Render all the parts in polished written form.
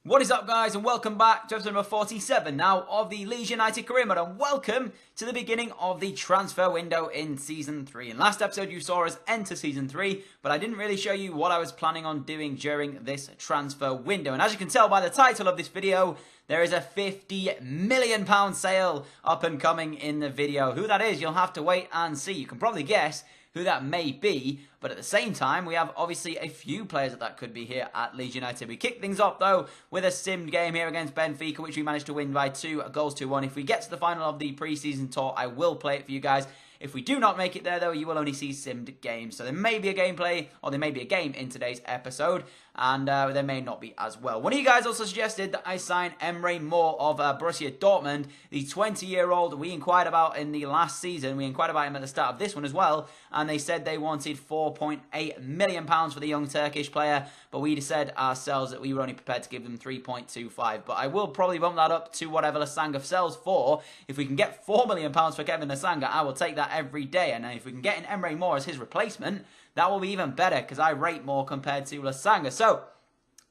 What is up, guys, and welcome back to episode number 47 now of the Leeds United career mode, and welcome to the beginning of the transfer window in Season 3. In last episode, you saw us enter Season 3, but I didn't really show you what I was planning on doing during this transfer window. And as you can tell by the title of this video, there is a £50 million sale up and coming in the video. Who that is, you'll have to wait and see. You can probably guess who that may be, but at the same time, we have obviously a few players that could be here at Leeds United. We kick things off, though, with a simmed game here against Benfica, which we managed to win by 2-1. If we get to the final of the pre-season tour, I will play it for you guys. If we do not make it there, though, you will only see simmed games. So there may be a gameplay, or there may be a game in today's episode, and there may not be as well. One of you guys also suggested that I sign Emre Mor of Borussia Dortmund, the 20-year-old we inquired about in the last season. We inquired about him at the start of this one as well, and they said they wanted £4.8 million for the young Turkish player, but we said ourselves that we were only prepared to give them 3.25. But I will probably bump that up to whatever Lasanga sells for. If we can get £4 million for Kevin Lasanga, I will take that every day. And if we can get in Emre Mor as his replacement, that will be even better because I rate more compared to Lasanga. So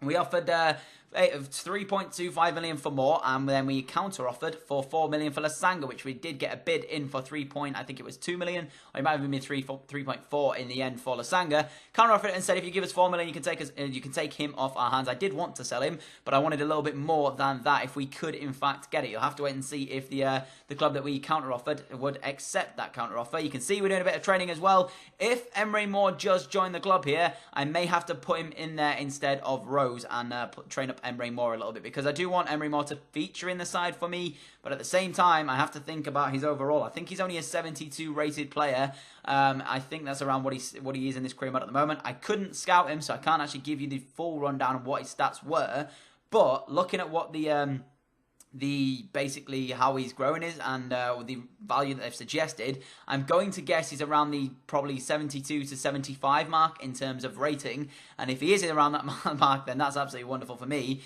we offered 3.25 million for Moore, and then we counter-offered for 4 million for Lasanga, which we did get a bid in for I think it was 2 million, or it might have been 3.4 in the end for Lasanga. Counter-offered it and said, if you give us 4 million, you can take him off our hands. I did want to sell him, but I wanted a little bit more than that if we could in fact get it. You'll have to wait and see if the club that we counter-offered would accept that counter-offer. You can see we're doing a bit of training as well. If Emre Mor does join the club here, I may have to put him in there instead of Rose and train up Emre Mor a little bit, because I do want Emre Mor to feature in the side for me, but at the same time I have to think about his overall. I think he's only a 72 rated player. I think that's around what he is in this career mode at the moment. I couldn't scout him, so I can't actually give you the full rundown of what his stats were, but looking at what the basically how he's growing is and the value that they've suggested, I'm going to guess he's around the probably 72 to 75 mark in terms of rating. And if he is around that mark, then that's absolutely wonderful for me.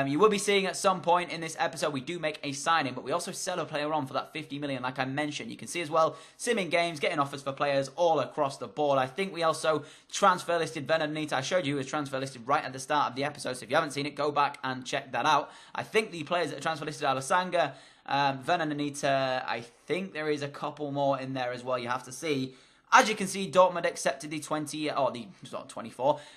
You will be seeing at some point in this episode we do make a signing, but we also sell a player on for that 50 million, like I mentioned. You can see as well, simming games, getting offers for players all across the board. I think we also transfer listed Werner Benitez. I showed you who was transfer listed right at the start of the episode, so if you haven't seen it, go back and check that out. I think the players that are transfer listed are Lasanga, Werner Benitez. I think there is a couple more in there as well, you have to see. As you can see, Dortmund accepted the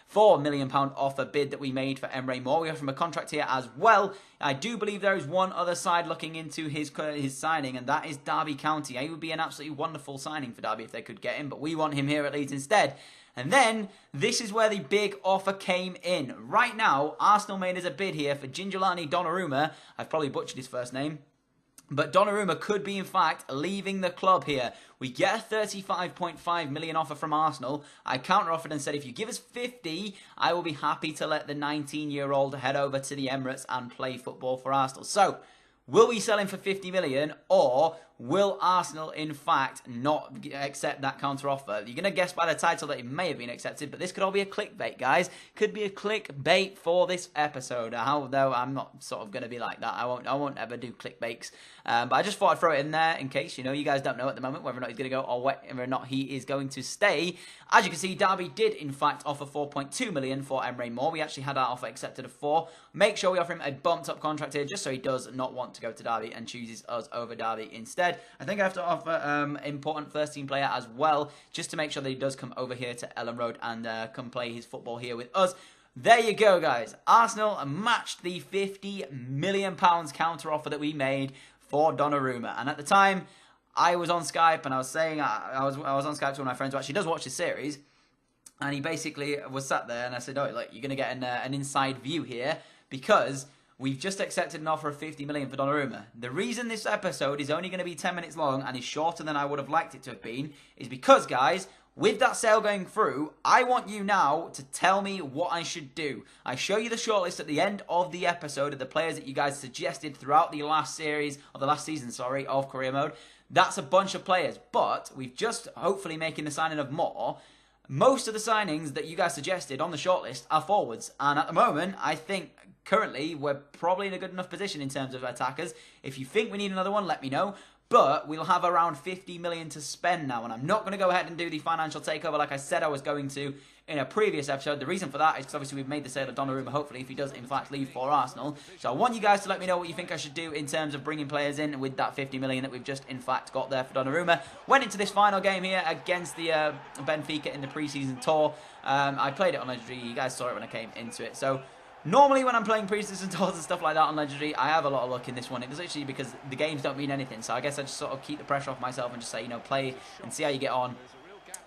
4 million pound offer bid that we made for Emre Mor. We offer him a contract here as well. I do believe there is one other side looking into his signing, and that is Derby County. He would be an absolutely wonderful signing for Derby if they could get him, but we want him here at Leeds instead. And then, this is where the big offer came in. Right now, Arsenal made us a bid here for Ginjulani Donnarumma. I've probably butchered his first name, but Donnarumma could be, in fact, leaving the club here. We get a 35.5 million offer from Arsenal. I counter-offered and said, if you give us 50, I will be happy to let the 19-year-old head over to the Emirates and play football for Arsenal. So, will we sell him for 50 million, or will Arsenal, in fact, not accept that counter-offer? You're going to guess by the title that it may have been accepted, but this could all be a clickbait, guys. Could be a clickbait for this episode. Though I'm not sort of going to be like that. I won't ever do clickbaits. But I just thought I'd throw it in there in case, you guys don't know at the moment whether or not he's going to go or whether or not he is going to stay. As you can see, Derby did, in fact, offer 4.2 million for Emre Mor. We actually had our offer accepted of 4. Make sure we offer him a bumped-up contract here just so he does not want to go to Derby and chooses us over Derby instead. I think I have to offer important first-team player as well, just to make sure that he does come over here to Ellen Road and come play his football here with us. There you go, guys. Arsenal matched the £50 million counter-offer that we made for Donnarumma. And at the time, I was on Skype, and I was saying, I was on Skype to one of my friends who actually does watch this series, and he basically was sat there, and I said, oh, look, you're going to get an inside view here, because we've just accepted an offer of 50 million for Donnarumma. The reason this episode is only going to be 10 minutes long and is shorter than I would have liked it to have been is because, guys, with that sale going through, I want you now to tell me what I should do. I show you the shortlist at the end of the episode of the players that you guys suggested throughout the last series, or the last season, sorry, of Career Mode. That's a bunch of players, but we've just hopefully making the signing of more. Most of the signings that you guys suggested on the shortlist are forwards, and at the moment, I think currently we're probably in a good enough position in terms of attackers. If you think we need another one, let me know. But we'll have around 50 million to spend now, and I'm not going to go ahead and do the financial takeover like I said I was going to in a previous episode. The reason for that is because obviously we've made the sale of Donnarumma, hopefully, if he does in fact leave for Arsenal. So I want you guys to let me know what you think I should do in terms of bringing players in with that 50 million that we've just in fact got there for Donnarumma. Went into this final game here against the Benfica in the pre-season tour. I played it on Legendary. You guys saw it when I came into it. So normally when I'm playing pre-season tours and stuff like that on Legendary, I have a lot of luck in this one. It was literally because the games don't mean anything. So I guess I just sort of keep the pressure off myself and just say, you know, play and see how you get on.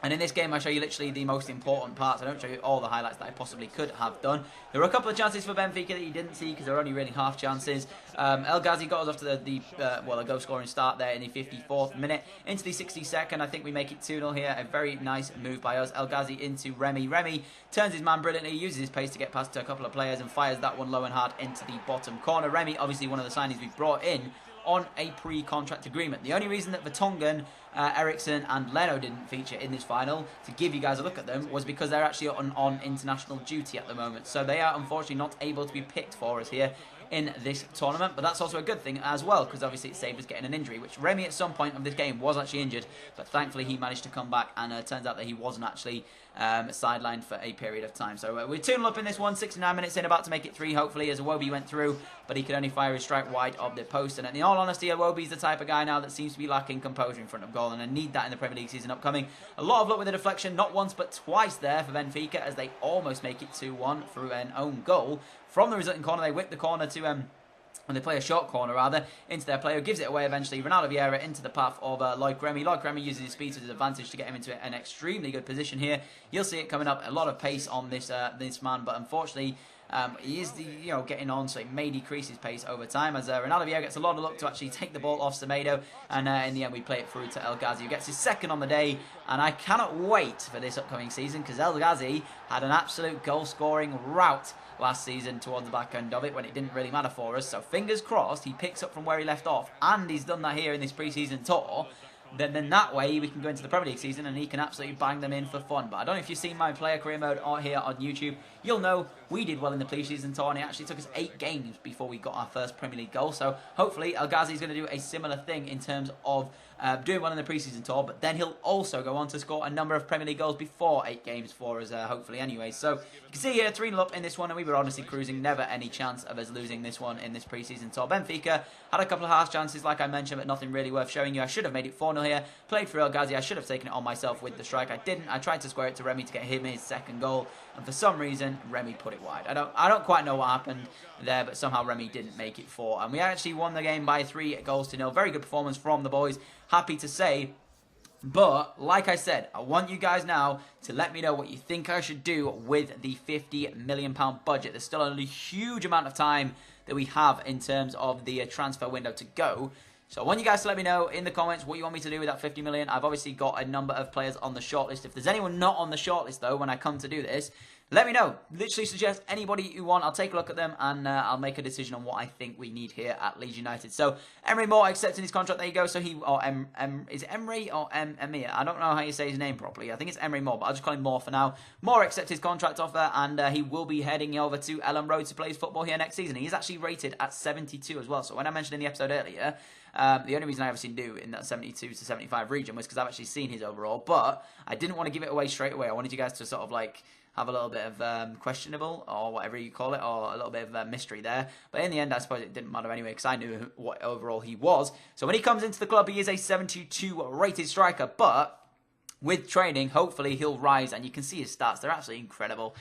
And in this game, I show you literally the most important parts. I don't show you all the highlights that I possibly could have done. There were a couple of chances for Benfica that you didn't see because they were only really half chances. El Ghazi got us off to a goal-scoring start there in the 54th minute. Into the 62nd, I think we make it 2-0 here. A very nice move by us. El Ghazi into Remy. Remy turns his man brilliantly, uses his pace to get past to a couple of players and fires that one low and hard into the bottom corner. Remy, obviously one of the signings we've brought in on a pre-contract agreement. The only reason that Vertonghen, Eriksson and Leno didn't feature in this final, to give you guys a look at them, was because they're actually on international duty at the moment. So they are unfortunately not able to be picked for us here in this tournament, but that's also a good thing as well, because obviously it saved us getting an injury, which Remy at some point of this game was actually injured, but thankfully he managed to come back, and it turns out that he wasn't actually sidelined for a period of time. So we're 2-0 up in this one, 69 minutes in, about to make it 3 hopefully, as Iwobi went through, but he could only fire his strike wide of the post. And in all honesty, Iwobi's the type of guy now that seems to be lacking composure in front of goal, and I need that in the Premier League season upcoming. A lot of luck with the deflection, not once but twice there for Benfica, as they almost make it 2-1 through an own goal. From the resulting corner, they whip the corner to when they play a short corner rather, into their player, gives it away eventually. Ronaldo Vieira into the path of Loic Remy. Loic Remy uses his speed to his advantage to get him into an extremely good position here. You'll see it coming up, a lot of pace on this man, but unfortunately he is getting on, so it may decrease his pace over time, as Ronaldo Vieira gets a lot of luck to actually take the ball off Semedo, and in the end we play it through to El Ghazi, who gets his second on the day. And I cannot wait for this upcoming season, because El Ghazi had an absolute goal-scoring rout last season towards the back end of it when it didn't really matter for us. So fingers crossed he picks up from where he left off, and he's done that here in this pre-season tour. Then that way we can go into the Premier League season and he can absolutely bang them in for fun. But I don't know if you've seen my player career mode here on YouTube. You'll know we did well in the pre-season tour, and it actually took us 8 games before we got our first Premier League goal. So hopefully El Ghazi is going to do a similar thing in terms of doing well in the pre-season tour, but then he'll also go on to score a number of Premier League goals before 8 games for us, hopefully anyway. So you can see here 3-0 up in this one, and we were honestly cruising. Never any chance of us losing this one in this pre-season tour. Benfica had a couple of half chances, like I mentioned, but nothing really worth showing you. I should have made it 4-0 here. Played for El Ghazi. I should have taken it on myself with the strike. I didn't. I tried to square it to Remy to get him his second goal, and for some reason Remy put it wide. I don't quite know what happened there, but somehow Remy didn't make it 4, and we actually won the game by 3-0. Very good performance from the boys, happy to say. But like I said, I want you guys now to let me know what you think I should do with the £50 million budget. There's still a huge amount of time that we have in terms of the transfer window to go. So I want you guys to let me know in the comments what you want me to do with that 50 million. I've obviously got a number of players on the shortlist. If there's anyone not on the shortlist, though, when I come to do this, let me know. Literally suggest anybody you want. I'll take a look at them, and I'll make a decision on what I think we need here at Leeds United. So Emery Moore accepting his contract. There you go. So he, or is it Emery or Emir? I don't know how you say his name properly. I think it's Emery Moore, but I'll just call him Moore for now. Moore accepts his contract offer, and he will be heading over to Elland Road to play his football here next season. He's actually rated at 72 as well. So when I mentioned in the episode earlier, the only reason I obviously do in that 72 to 75 region was because I've actually seen his overall, but I didn't want to give it away straight away. I wanted you guys to sort of like have a little bit of questionable, or whatever you call it, or a little bit of mystery there. But in the end, I suppose it didn't matter anyway, because I knew what overall he was. So when he comes into the club, he is a 72 rated striker, but with training, hopefully he'll rise, and you can see his stats. They're absolutely incredible.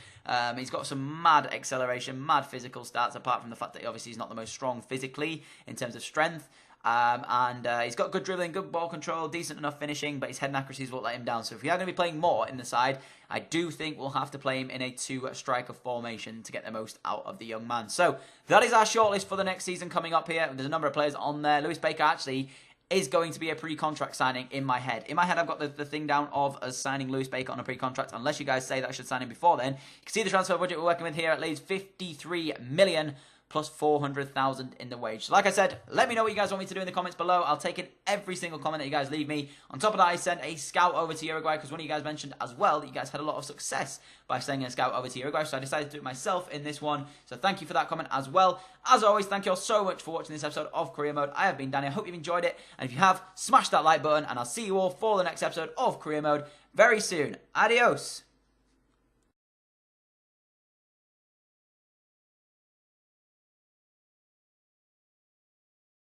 He's got some mad acceleration, mad physical stats, apart from the fact that obviously he's not the most strong physically in terms of strength. He's got good dribbling, good ball control, decent enough finishing, but his head accuracies won't let him down. So if we are going to be playing more in the side, I do think we'll have to play him in a 2-striker formation to get the most out of the young man. So that is our shortlist for the next season coming up here. There's a number of players on there. Lewis Baker actually is going to be a pre-contract signing in my head. In my head, I've got the thing down of us signing Lewis Baker on a pre-contract, unless you guys say that I should sign him before then. You can see the transfer budget we're working with here at Leeds, 53 million. Plus 400,000 in the wage. So like I said, let me know what you guys want me to do in the comments below. I'll take in every single comment that you guys leave me. On top of that, I sent a scout over to Uruguay, because one of you guys mentioned as well that you guys had a lot of success by sending a scout over to Uruguay. So I decided to do it myself in this one. So thank you for that comment as well. As always, thank you all so much for watching this episode of Career Mode. I have been Danny. I hope you've enjoyed it. And if you have, smash that like button. And I'll see you all for the next episode of Career Mode very soon. Adios.